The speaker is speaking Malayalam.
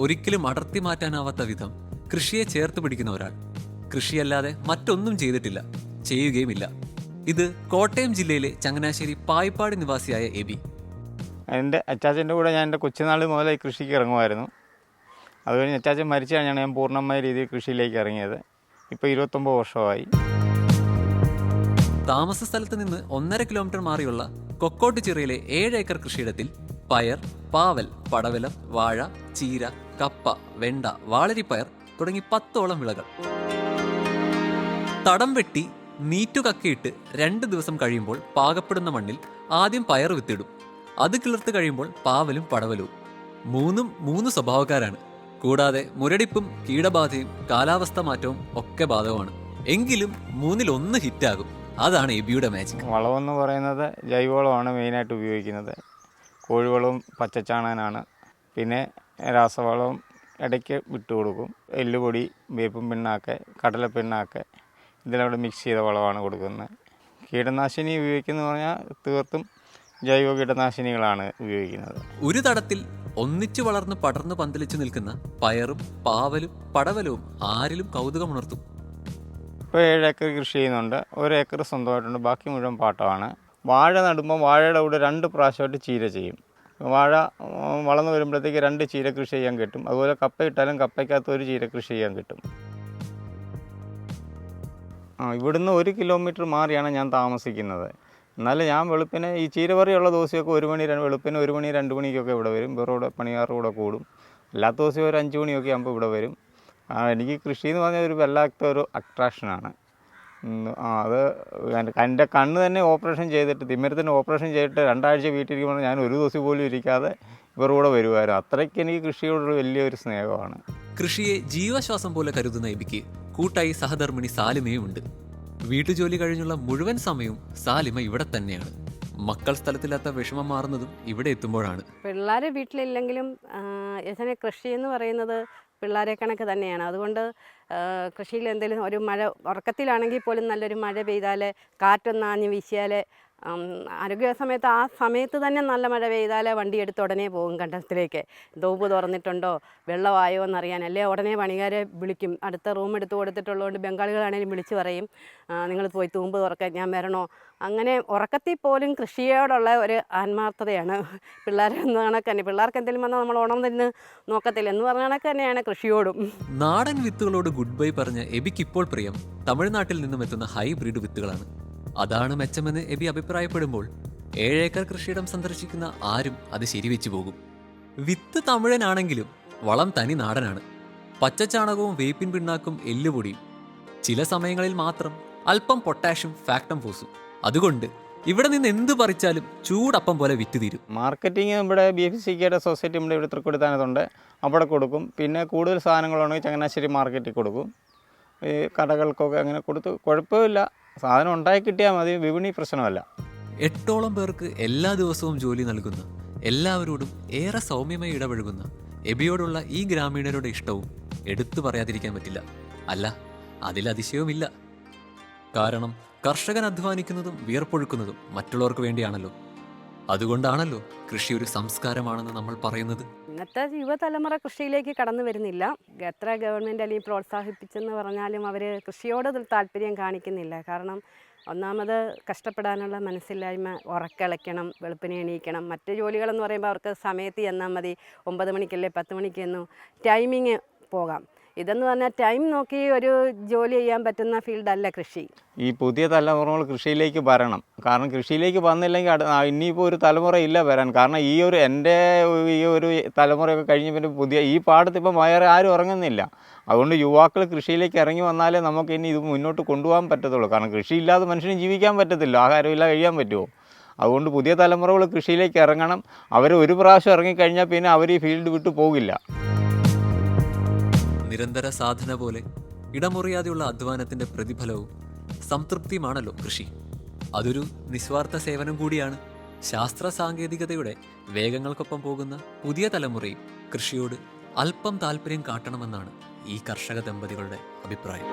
ഒരിക്കലും അടർത്തി മാറ്റാനാവാത്ത വിധം കൃഷിയെ ചേർത്ത് പിടിക്കുന്ന ഒരാൾ. കൃഷിയല്ലാതെ മറ്റൊന്നും ചെയ്തിട്ടില്ല, ചെയ്യുകയുമില്ല. ഇത് കോട്ടയം ജില്ലയിലെ ചങ്ങനാശ്ശേരി പായിപ്പാട് നിവാസിയായ എബി. എൻ്റെ അച്ചാച്ചൻ്റെ കൂടെ ഞാൻ എൻ്റെ കൊച്ചുനാൾ മുതൽ ഈ കൃഷിക്ക് ഇറങ്ങുമായിരുന്നു. അത് കഴിഞ്ഞ് അച്ചാച്ചൻ മരിച്ചു കഴിഞ്ഞാണ് ഞാൻ പൂർണ്ണമായ രീതിയിൽ കൃഷിയിലേക്ക് ഇറങ്ങിയത്. ഇപ്പോൾ 29 വർഷമായി. താമസ സ്ഥലത്ത് നിന്ന് 1.5 കിലോമീറ്റർ മാറിയുള്ള കൊക്കോട്ടുചിറയിലെ 7 ഏക്കർ കൃഷിയിടത്തിൽ പയർ, പാവൽ, പടവലം, വാഴ, ചീര, കപ്പ, വെണ്ട, വാളരിപ്പയർ തുടങ്ങി 10ഓളം വിളകൾ. തടം വെട്ടി നീറ്റുകക്കയിട്ട് 2 ദിവസം കഴിയുമ്പോൾ പാകപ്പെടുന്ന മണ്ണിൽ ആദ്യം പയർ വിത്തിടും. അത് കിളിർത്ത് കഴിയുമ്പോൾ പാവലും പടവലവും. മൂന്നും 3 സ്വഭാവക്കാരാണ്. കൂടാതെ മുരടിപ്പും കീടബാധയും കാലാവസ്ഥ മാറ്റവും ഒക്കെ ബാധകമാണ്. എങ്കിലും 3-ൽ 1 ഹിറ്റാകും. അതാണ് എബിയുടെ മാജിക്. വളമെന്ന് പറയുന്നത് ജൈവവളമാണ് മെയിനായിട്ട് ഉപയോഗിക്കുന്നത്. കോഴിവളവും പച്ചച്ചാണാനാണ്. പിന്നെ രാസവളവും ഇടയ്ക്ക് വിട്ടു കൊടുക്കും. എല്ലുപൊടി, വേപ്പും പിണ്ണാക്ക്, കടലപ്പിണ്ണാക്ക് ഇതിലൂടെ മിക്സ് ചെയ്ത വളമാണ് കൊടുക്കുന്നത്. കീടനാശിനി ഉപയോഗിക്കുന്നത് പറഞ്ഞാൽ തീർത്തും ജൈവ കീടനാശിനികളാണ് ഉപയോഗിക്കുന്നത്. ഒരു തടത്തിൽ ഒന്നിച്ചു വളർന്ന് പടർന്ന് പന്തലിച്ചു നിൽക്കുന്ന പയറും പാവലും പടവലവും ആരിലും കൗതുകമുണർത്തും. ഇപ്പോൾ 7 ഏക്കർ കൃഷി ചെയ്യുന്നുണ്ട്. 1 ഏക്കർ സ്വന്തമായിട്ടുണ്ട്, ബാക്കി മുഴുവൻ പാട്ടമാണ്. വാഴ നടുമ്പോൾ വാഴയുടെ കൂടെ 2 പ്രാവശ്യമായിട്ട് ചീര ചെയ്യും. വാഴ വളർന്നു വരുമ്പോഴത്തേക്ക് 2 ചീര കൃഷി ചെയ്യാൻ കിട്ടും. അതുപോലെ കപ്പ ഇട്ടാലും കപ്പയ്ക്കകത്ത് 1 ചീര കൃഷി ചെയ്യാൻ കിട്ടും. ഇവിടുന്ന് 1 കിലോമീറ്റർ മാറിയാണ് ഞാൻ താമസിക്കുന്നത്. എന്നാലും ഞാൻ വെളുപ്പിന് ഈ ചീരപറിയുള്ള ദിവസമൊക്കെ 1 മണി വെളുപ്പിന് 1 മണി 2 മണിക്കൊക്കെ ഇവിടെ വരും. വേറെ പണിയാറ് കൂടെ കൂടും. അല്ലാത്ത ദിവസം ഒരു 5 മണിയൊക്കെ ആകുമ്പോൾ ഇവിടെ വരും. എനിക്ക് കൃഷി എന്ന് പറഞ്ഞാൽ ഒരു വല്ലാത്ത ഒരു അട്രാക്ഷനാണ്. അത് എൻ്റെ കണ്ണ് തന്നെ ഓപ്പറേഷൻ ചെയ്തിട്ട്, തിമിരത്തിൻ്റെ ഓപ്പറേഷൻ ചെയ്തിട്ട് 2 ആഴ്ച വീട്ടിലിരിക്കുമ്പോൾ ഞാൻ ഒരു ദിവസം പോലും ഇരിക്കാതെ ഇവരുടെ കൂടെ വരുമായിരുന്നു. അത്രയ്ക്ക് എനിക്ക് കൃഷിയോടൊരു വലിയൊരു സ്നേഹമാണ്. കൃഷിയെ ജീവശ്വാസം പോലെ കരുതുന്ന എബിക്ക് കൂട്ടായി സഹധർമ്മിണി സാലിമയും ഉണ്ട്. വീട്ടുജോലി കഴിഞ്ഞുള്ള മുഴുവൻ സമയവും സാലിമ ഇവിടെ തന്നെയാണ്. മക്കൾ സ്ഥലത്തില്ലാത്ത വിഷമം മാറുന്നതും ഇവിടെ എത്തുമ്പോഴാണ്. പിള്ളേർ വീട്ടിലില്ലെങ്കിലും കൃഷി എന്ന് പറയുന്നത് പിള്ളേരെ കണക്ക് തന്നെയാണ്. അതുകൊണ്ട് കൃഷിയിൽ എന്തെങ്കിലും ഒരു മഴ, ഉറക്കത്തിലാണെങ്കിൽ പോലും നല്ലൊരു മഴ പെയ്താൽ, കാറ്റൊന്നാഞ്ഞ് വീശിയാൽ, ആരോഗ്യ സമയത്ത് ആ സമയത്ത് തന്നെ നല്ല മഴ പെയ്താൽ വണ്ടി എടുത്ത് ഉടനെ പോകും കണ്ടത്തിലേക്ക്. തോമ്പ് തുറന്നിട്ടുണ്ടോ, വെള്ളമായോ എന്നറിയാൻ. അല്ലേ ഉടനെ പണിക്കാരെ വിളിക്കും. അടുത്ത റൂം എടുത്ത് കൊടുത്തിട്ടുള്ളതുകൊണ്ട് ബംഗാളികളാണെങ്കിലും വിളിച്ച് പറയും, നിങ്ങൾ പോയി തൂമ്പ് തുറക്കാൻ, ഞാൻ വരണോ. അങ്ങനെ ഉറക്കത്തിൽ പോലും കൃഷിയോടുള്ള ഒരു ആത്മാർത്ഥതയാണ് പിള്ളേരെന്ന് കണക്ക് തന്നെ. പിള്ളേർക്ക് എന്തെങ്കിലും വന്നാൽ നമ്മൾ ഉണം തന്നെ നോക്കത്തില്ല എന്ന് പറഞ്ഞ കണക്ക് തന്നെയാണ് കൃഷിയോടും. നാടൻ വിത്തുകളോട് ഗുഡ് ബൈ പറഞ്ഞ എബിക്ക് ഇപ്പോൾ പ്രിയം തമിഴ്നാട്ടിൽ നിന്നും എത്തുന്ന ഹൈബ്രിഡ് വിത്തുകളാണ്. അതാണ് മെച്ചമെന്ന് എബി അഭിപ്രായപ്പെടുമ്പോൾ 7 ഏക്കർ കൃഷിയിടം സന്ദർശിക്കുന്ന ആരും അത് ശരിവെച്ചു പോകും. വിത്ത് തമിഴനാണെങ്കിലും വളം തനി നാടനാണ്. പച്ചച്ചാണകവും വേപ്പിൻ പിണ്ണാക്കും എല്ലുപൊടിയും, ചില സമയങ്ങളിൽ മാത്രം അല്പം പൊട്ടാഷ്യം ഫാക്ടം ഫോസും. അതുകൊണ്ട് ഇവിടെ നിന്ന് എന്ത് പറിച്ചാലും ചൂടപ്പം പോലെ വിറ്റ് തീരും. മാർക്കറ്റിങ് ഇവിടെ BFCKയുടെ സൊസൈറ്റി നമ്മുടെ ഇവിടെ തൃക്കൊടിത്താനത്തുണ്ട്, അവിടെ കൊടുക്കും. പിന്നെ കൂടുതൽ സാധനങ്ങളുണ്ടെങ്കിൽ ചങ്ങനാശ്ശേരി മാർക്കറ്റിൽ കൊടുക്കും. ഈ കടകൾക്കൊക്കെ അങ്ങനെ കൊടുത്ത് കുഴപ്പമില്ല. സാധനം ഉണ്ടാക്കി കിട്ടിയാൽ മതി, വിപണി പ്രശ്നമല്ല. 8ഓളം പേർക്ക് എല്ലാ ദിവസവും ജോലി നൽകുന്ന, എല്ലാവരോടും ഏറെ സൗമ്യമായി ഇടപഴകുന്ന എബിയോടുള്ള ഈ ഗ്രാമീണരുടെ ഇഷ്ടവും എടുത്തു പറയാതിരിക്കാൻ പറ്റില്ല. അല്ല, അതിലതിശയവുമില്ല. കാരണം കർഷകൻ അധ്വാനിക്കുന്നതും വിയർപ്പൊഴുക്കുന്നതും മറ്റുള്ളവർക്ക് വേണ്ടിയാണല്ലോ. അതുകൊണ്ടാണല്ലോ കൃഷി ഒരു സംസ്കാരമാണെന്ന് നമ്മൾ പറയുന്നത്. ഇന്നത്തെ യുവതലമുറ കൃഷിയിലേക്ക് കടന്നു വരുന്നില്ല. എത്ര ഗവൺമെൻറ് അല്ലെങ്കിൽ പ്രോത്സാഹിപ്പിച്ചെന്ന് പറഞ്ഞാലും അവർ കൃഷിയോട് താല്പര്യം കാണിക്കുന്നില്ല. കാരണം ഒന്നാമത് കഷ്ടപ്പെടാനുള്ള മനസ്സില്ലായ്മ, ഉറക്കളിക്കണം, വെളുപ്പിനെ എണീക്കണം. മറ്റ് ജോലികളെന്ന് പറയുമ്പോൾ അവർക്ക് സമയത്ത് ചെന്നാൽ മതി, 9 മണിക്കല്ലേ 10 മണിക്കെന്നു ടൈമിങ് പോകാം. ഇതെന്ന് പറഞ്ഞാൽ ടൈം നോക്കി ഒരു ജോലി ചെയ്യാൻ പറ്റുന്ന ഫീൽഡല്ല കൃഷി. ഈ പുതിയ തലമുറകൾ കൃഷിയിലേക്ക് വരണം. കാരണം കൃഷിയിലേക്ക് വന്നില്ലെങ്കിൽ ഇനിയിപ്പോൾ ഒരു തലമുറ ഇല്ല വരാൻ. കാരണം എൻ്റെ ഈ ഒരു തലമുറയൊക്കെ കഴിഞ്ഞ് പിന്നെ പുതിയ ഈ പാടത്തിപ്പം വേറെ ആരും ഇറങ്ങുന്നില്ല. അതുകൊണ്ട് യുവാക്കൾ കൃഷിയിലേക്ക് ഇറങ്ങി വന്നാലേ നമുക്ക് ഇനി ഇത് മുന്നോട്ട് കൊണ്ടുപോകാൻ പറ്റത്തുള്ളൂ. കാരണം കൃഷിയില്ലാതെ മനുഷ്യന് ജീവിക്കാൻ പറ്റത്തില്ല, ആഹാരമില്ല കഴിയാൻ പറ്റുമോ. അതുകൊണ്ട് പുതിയ തലമുറകൾ കൃഷിയിലേക്ക് ഇറങ്ങണം. അവർ ഒരു പ്രാവശ്യം ഇറങ്ങിക്കഴിഞ്ഞാൽ പിന്നെ അവർ ഈ ഫീൽഡ് വിട്ടു പോകില്ല. നിരന്തര സാധന പോലെ ഇടമുറിയാതെയുള്ള അധ്വാനത്തിന്റെ പ്രതിഫലവും സംതൃപ്തിയുമാണല്ലോ കൃഷി. അതൊരു നിസ്വാർത്ഥ സേവനം കൂടിയാണ്. ശാസ്ത്ര സാങ്കേതികതയുടെ വേഗങ്ങൾക്കൊപ്പം പോകുന്ന പുതിയ തലമുറയും കൃഷിയോട് അല്പം താല്പര്യം കാട്ടണമെന്നാണ് ഈ കർഷക ദമ്പതികളുടെ അഭിപ്രായം.